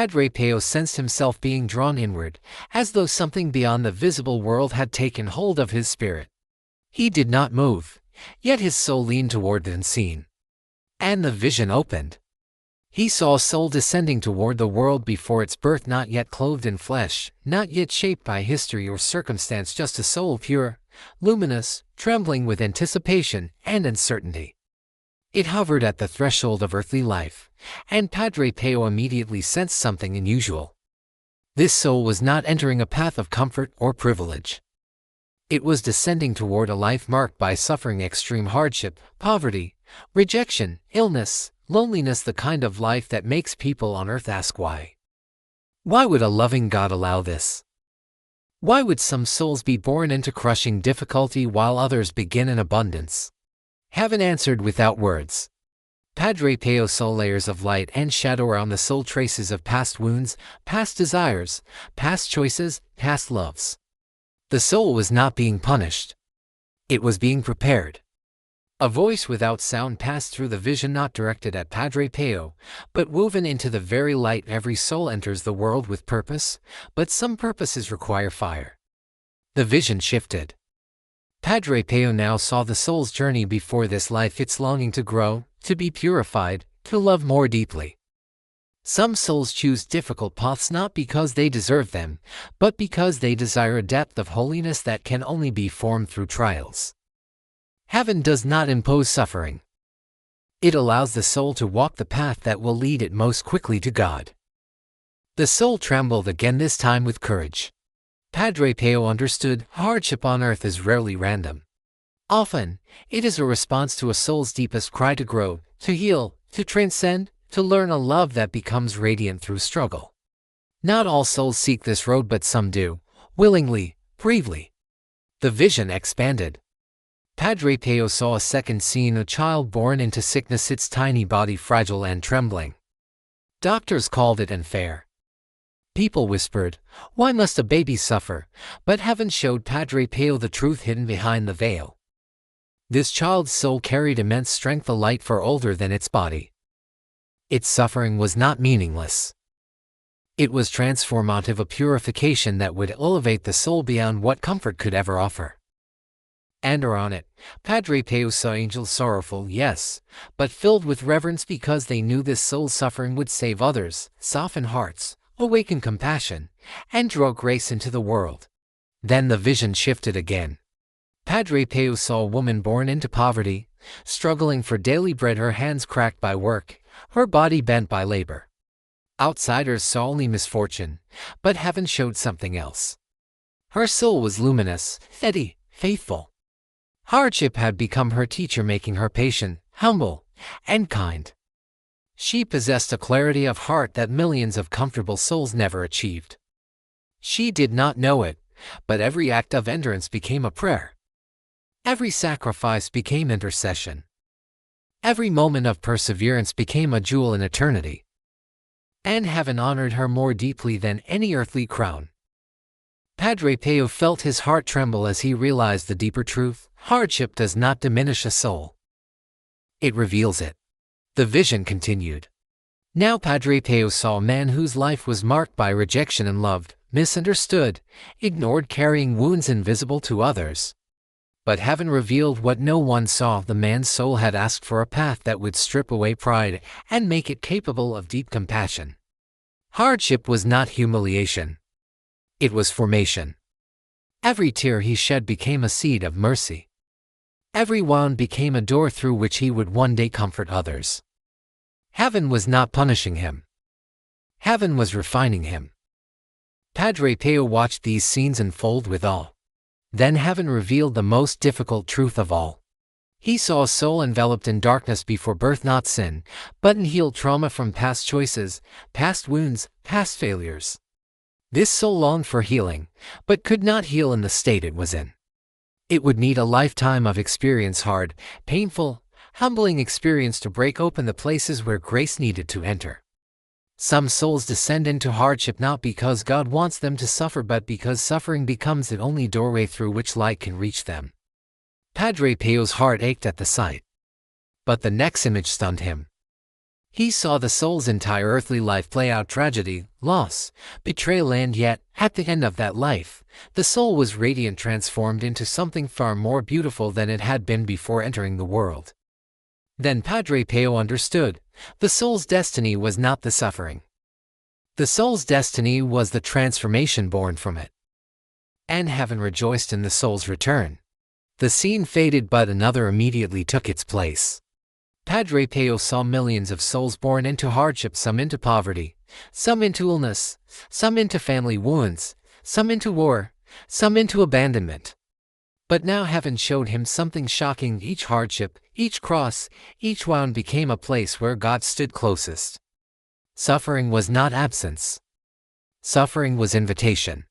Padre Pio sensed himself being drawn inward, as though something beyond the visible world had taken hold of his spirit. He did not move, yet his soul leaned toward the unseen. And the vision opened. He saw a soul descending toward the world before its birth, not yet clothed in flesh, not yet shaped by history or circumstance, just a soul pure, luminous, trembling with anticipation and uncertainty. It hovered at the threshold of earthly life, and Padre Pio immediately sensed something unusual. This soul was not entering a path of comfort or privilege. It was descending toward a life marked by suffering, extreme hardship, poverty, rejection, illness, loneliness, the kind of life that makes people on earth ask why. Why would a loving God allow this? Why would some souls be born into crushing difficulty while others begin in abundance? Heaven answered without words. Padre Pio saw layers of light and shadow around the soul, traces of past wounds, past desires, past choices, past loves. The soul was not being punished. It was being prepared. A voice without sound passed through the vision, not directed at Padre Pio, but woven into the very light. Every soul enters the world with purpose, but some purposes require fire. The vision shifted. Padre Pio now saw the soul's journey before this life, its longing to grow, to be purified, to love more deeply. Some souls choose difficult paths not because they deserve them, but because they desire a depth of holiness that can only be formed through trials. Heaven does not impose suffering. It allows the soul to walk the path that will lead it most quickly to God. The soul trembled again, this time with courage. Padre Pio understood hardship on earth is rarely random. Often, it is a response to a soul's deepest cry to grow, to heal, to transcend, to learn a love that becomes radiant through struggle. Not all souls seek this road, but some do, willingly, bravely. The vision expanded. Padre Pio saw a second scene, a child born into sickness, its tiny body fragile and trembling. Doctors called it unfair. People whispered, "Why must a baby suffer?" But heaven showed Padre Pio the truth hidden behind the veil. This child's soul carried immense strength, a light far older than its body. Its suffering was not meaningless. It was transformative, a purification that would elevate the soul beyond what comfort could ever offer. And around it, Padre Pio saw angels, sorrowful, yes, but filled with reverence because they knew this soul's suffering would save others, soften hearts, awaken compassion, and draw grace into the world. Then the vision shifted again. Padre Pio saw a woman born into poverty, struggling for daily bread, her hands cracked by work, her body bent by labor. Outsiders saw only misfortune, but heaven showed something else. Her soul was luminous, steady, faithful. Hardship had become her teacher, making her patient, humble, and kind. She possessed a clarity of heart that millions of comfortable souls never achieved. She did not know it, but every act of endurance became a prayer. Every sacrifice became intercession. Every moment of perseverance became a jewel in eternity. And heaven honored her more deeply than any earthly crown. Padre Pio felt his heart tremble as he realized the deeper truth: hardship does not diminish a soul. It reveals it. The vision continued. Now Padre Pio saw a man whose life was marked by rejection, unloved, misunderstood, ignored, carrying wounds invisible to others. But heaven revealed what no one saw: the man's soul had asked for a path that would strip away pride and make it capable of deep compassion. Hardship was not humiliation. It was formation. Every tear he shed became a seed of mercy. Every wound became a door through which he would one day comfort others. Heaven was not punishing him. Heaven was refining him. Padre Pio watched these scenes unfold with awe. Then heaven revealed the most difficult truth of all. He saw a soul enveloped in darkness before birth, not sin, but unhealed trauma from past choices, past wounds, past failures. This soul longed for healing, but could not heal in the state it was in. It would need a lifetime of experience, hard, painful, humbling experience to break open the places where grace needed to enter. Some souls descend into hardship not because God wants them to suffer, but because suffering becomes the only doorway through which light can reach them. Padre Pio's heart ached at the sight. But the next image stunned him. He saw the soul's entire earthly life play out tragedy, loss, betrayal, and yet, at the end of that life, the soul was radiant, transformed into something far more beautiful than it had been before entering the world. Then Padre Pio understood, the soul's destiny was not the suffering. The soul's destiny was the transformation born from it. And heaven rejoiced in the soul's return. The scene faded, but another immediately took its place. Padre Pio saw millions of souls born into hardship, some into poverty, some into illness, some into family wounds, some into war, some into abandonment. But now heaven showed him something shocking. Each hardship, each cross, each wound became a place where God stood closest. Suffering was not absence. Suffering was invitation.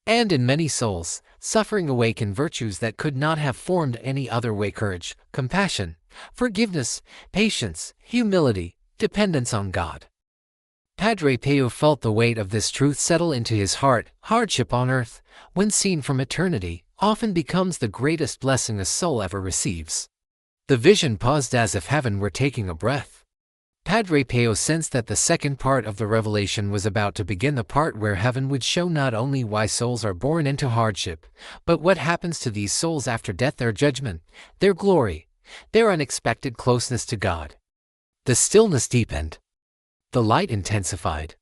And in many souls, suffering awakened virtues that could not have formed any other way: courage, compassion, forgiveness, patience, humility, dependence on God. Padre Pio felt the weight of this truth settle into his heart. Hardship on earth, when seen from eternity, often becomes the greatest blessing a soul ever receives. The vision paused as if heaven were taking a breath. Padre Pio sensed that the second part of the revelation was about to begin, the part where heaven would show not only why souls are born into hardship, but what happens to these souls after death, their judgment, their glory, their unexpected closeness to God. The stillness deepened. The light intensified.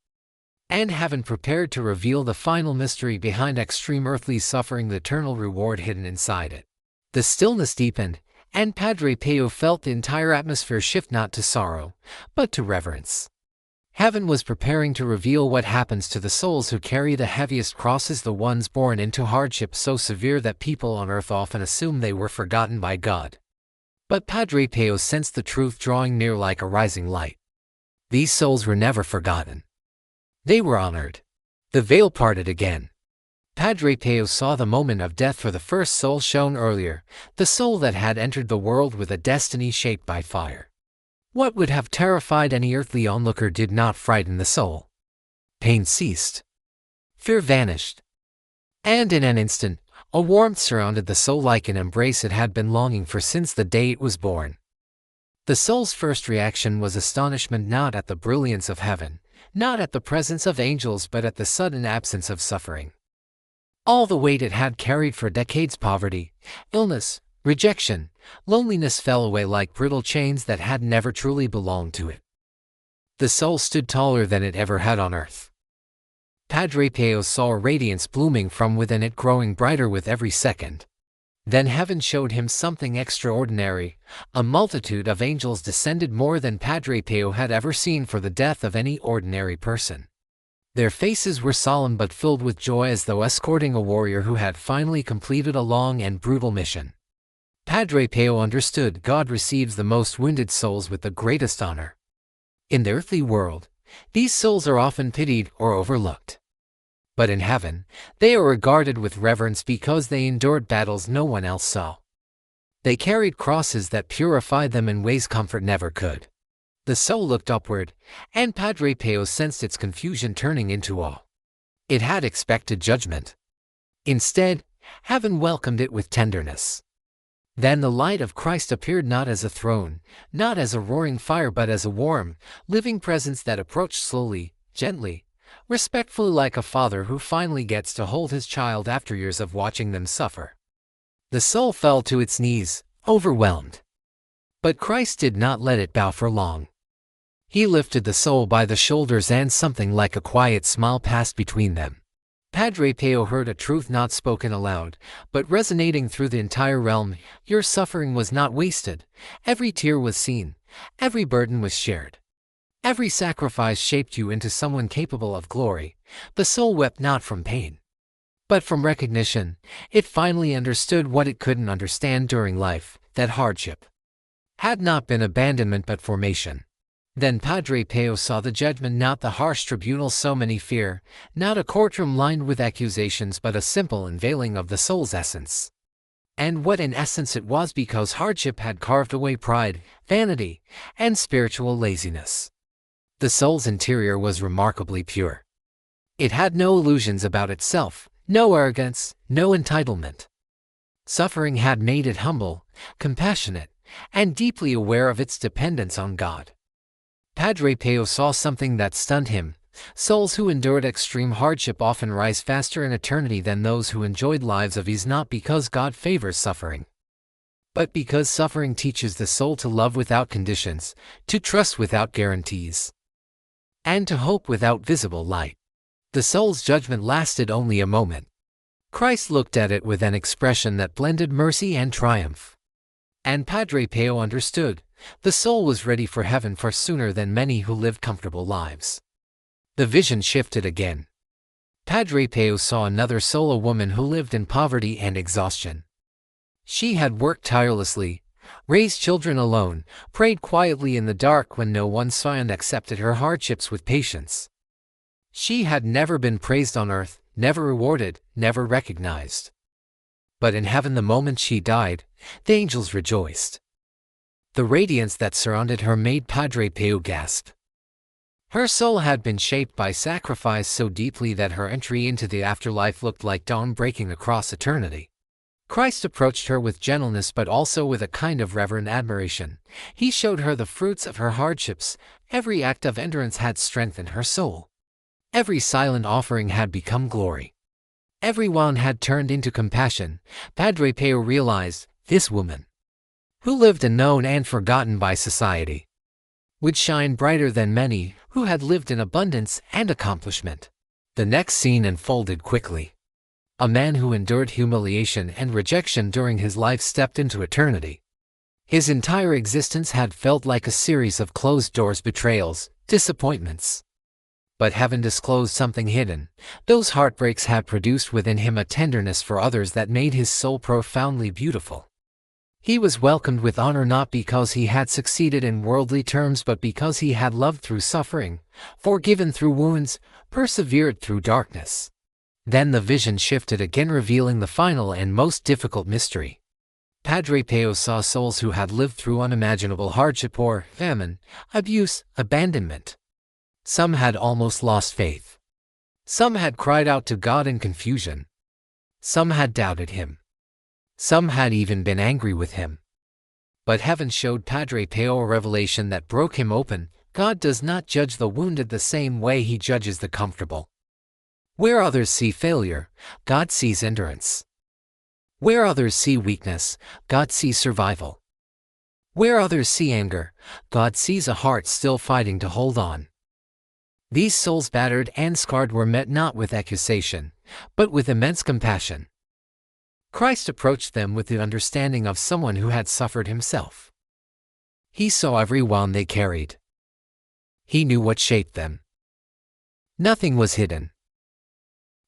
And heaven prepared to reveal the final mystery behind extreme earthly suffering, the eternal reward hidden inside it. The stillness deepened, and Padre Pio felt the entire atmosphere shift, not to sorrow, but to reverence. Heaven was preparing to reveal what happens to the souls who carry the heaviest crosses, the ones born into hardship so severe that people on earth often assume they were forgotten by God. But Padre Pio sensed the truth drawing near like a rising light. These souls were never forgotten. They were honored. The veil parted again. Padre Pio saw the moment of death for the first soul shown earlier, the soul that had entered the world with a destiny shaped by fire. What would have terrified any earthly onlooker did not frighten the soul. Pain ceased. Fear vanished. And in an instant, a warmth surrounded the soul like an embrace it had been longing for since the day it was born. The soul's first reaction was astonishment, not at the brilliance of heaven, not at the presence of angels, but at the sudden absence of suffering. All the weight it had carried for decades, poverty, illness, rejection, loneliness, fell away like brittle chains that had never truly belonged to it. The soul stood taller than it ever had on earth. Padre Pio saw a radiance blooming from within it, growing brighter with every second. Then heaven showed him something extraordinary. A multitude of angels descended, more than Padre Pio had ever seen for the death of any ordinary person. Their faces were solemn but filled with joy, as though escorting a warrior who had finally completed a long and brutal mission. Padre Pio understood God receives the most wounded souls with the greatest honor. In the earthly world, these souls are often pitied or overlooked. But in heaven, they are regarded with reverence because they endured battles no one else saw. They carried crosses that purified them in ways comfort never could. The soul looked upward, and Padre Pio sensed its confusion turning into awe. It had expected judgment. Instead, heaven welcomed it with tenderness. Then the light of Christ appeared, not as a throne, not as a roaring fire, but as a warm, living presence that approached slowly, gently, respectfully, like a father who finally gets to hold his child after years of watching them suffer. The soul fell to its knees, overwhelmed. But Christ did not let it bow for long. He lifted the soul by the shoulders, and something like a quiet smile passed between them. Padre Pio heard a truth not spoken aloud, but resonating through the entire realm. Your suffering was not wasted. Every tear was seen. Every burden was shared. Every sacrifice shaped you into someone capable of glory. The soul wept not from pain, but from recognition. It finally understood what it couldn't understand during life, that hardship had not been abandonment but formation. Then Padre Pio saw the judgment, not the harsh tribunal so many fear, not a courtroom lined with accusations, but a simple unveiling of the soul's essence. And what in essence it was, because hardship had carved away pride, vanity, and spiritual laziness. The soul's interior was remarkably pure. It had no illusions about itself, no arrogance, no entitlement. Suffering had made it humble, compassionate, and deeply aware of its dependence on God. Padre Pio saw something that stunned him. Souls who endured extreme hardship often rise faster in eternity than those who enjoyed lives of ease, not because God favors suffering, but because suffering teaches the soul to love without conditions, to trust without guarantees, and to hope without visible light. The soul's judgment lasted only a moment. Christ looked at it with an expression that blended mercy and triumph. And Padre Pio understood. The soul was ready for heaven far sooner than many who lived comfortable lives. The vision shifted again. Padre Pio saw another soul, a woman who lived in poverty and exhaustion. She had worked tirelessly, raised children alone, prayed quietly in the dark when no one saw, and accepted her hardships with patience. She had never been praised on earth, never rewarded, never recognized. But in heaven, the moment she died, the angels rejoiced. The radiance that surrounded her made Padre Pio gasp. Her soul had been shaped by sacrifice so deeply that her entry into the afterlife looked like dawn breaking across eternity. Christ approached her with gentleness but also with a kind of reverent admiration. He showed her the fruits of her hardships. Every act of endurance had strengthened her soul. Every silent offering had become glory. Every wound had turned into compassion. Padre Pio realized, this woman, who lived unknown and forgotten by society, would shine brighter than many who had lived in abundance and accomplishment. The next scene unfolded quickly. A man who endured humiliation and rejection during his life stepped into eternity. His entire existence had felt like a series of closed doors, betrayals, disappointments. But heaven disclosed something hidden. Those heartbreaks had produced within him a tenderness for others that made his soul profoundly beautiful. He was welcomed with honor not because he had succeeded in worldly terms but because he had loved through suffering, forgiven through wounds, persevered through darkness. Then the vision shifted again, revealing the final and most difficult mystery. Padre Pio saw souls who had lived through unimaginable hardship or famine, abuse, abandonment. Some had almost lost faith. Some had cried out to God in confusion. Some had doubted him. Some had even been angry with him. But heaven showed Padre Pio a revelation that broke him open. God does not judge the wounded the same way he judges the comfortable. Where others see failure, God sees endurance. Where others see weakness, God sees survival. Where others see anger, God sees a heart still fighting to hold on. These souls, battered and scarred, were met not with accusation, but with immense compassion. Christ approached them with the understanding of someone who had suffered himself. He saw every wound they carried. He knew what shaped them. Nothing was hidden.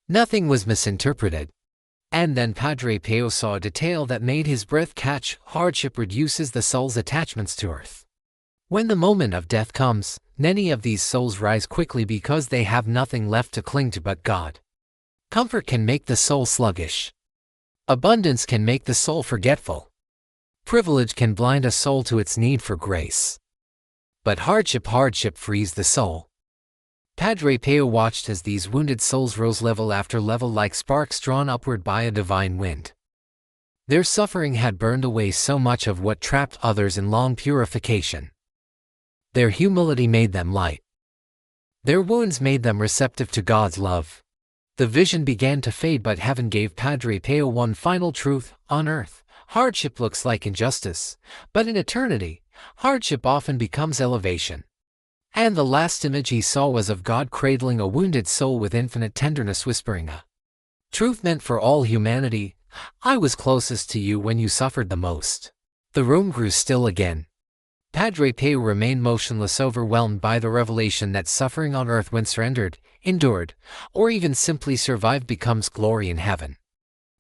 Nothing was misinterpreted. And then Padre Pio saw a detail that made his breath catch. Hardship reduces the soul's attachments to earth. When the moment of death comes, many of these souls rise quickly because they have nothing left to cling to but God. Comfort can make the soul sluggish. Abundance can make the soul forgetful. Privilege can blind a soul to its need for grace. But hardship frees the soul. Padre Pio watched as these wounded souls rose level after level like sparks drawn upward by a divine wind. Their suffering had burned away so much of what trapped others in long purification. Their humility made them light. Their wounds made them receptive to God's love. The vision began to fade, but heaven gave Padre Pio one final truth. On earth, hardship looks like injustice, but in eternity, hardship often becomes elevation. And the last image he saw was of God cradling a wounded soul with infinite tenderness, whispering a truth meant for all humanity. I was closest to you when you suffered the most. The room grew still again. Padre Pio remained motionless, overwhelmed by the revelation that suffering on earth, when surrendered, endured, or even simply survived, becomes glory in heaven.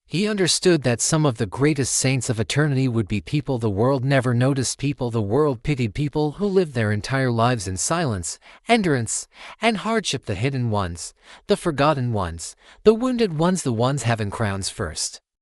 He understood that some of the greatest saints of eternity would be people the world never noticed, people the world pitied, people who lived their entire lives in silence, endurance, and hardship, the hidden ones, the forgotten ones, the wounded ones, the ones heaven crowns first.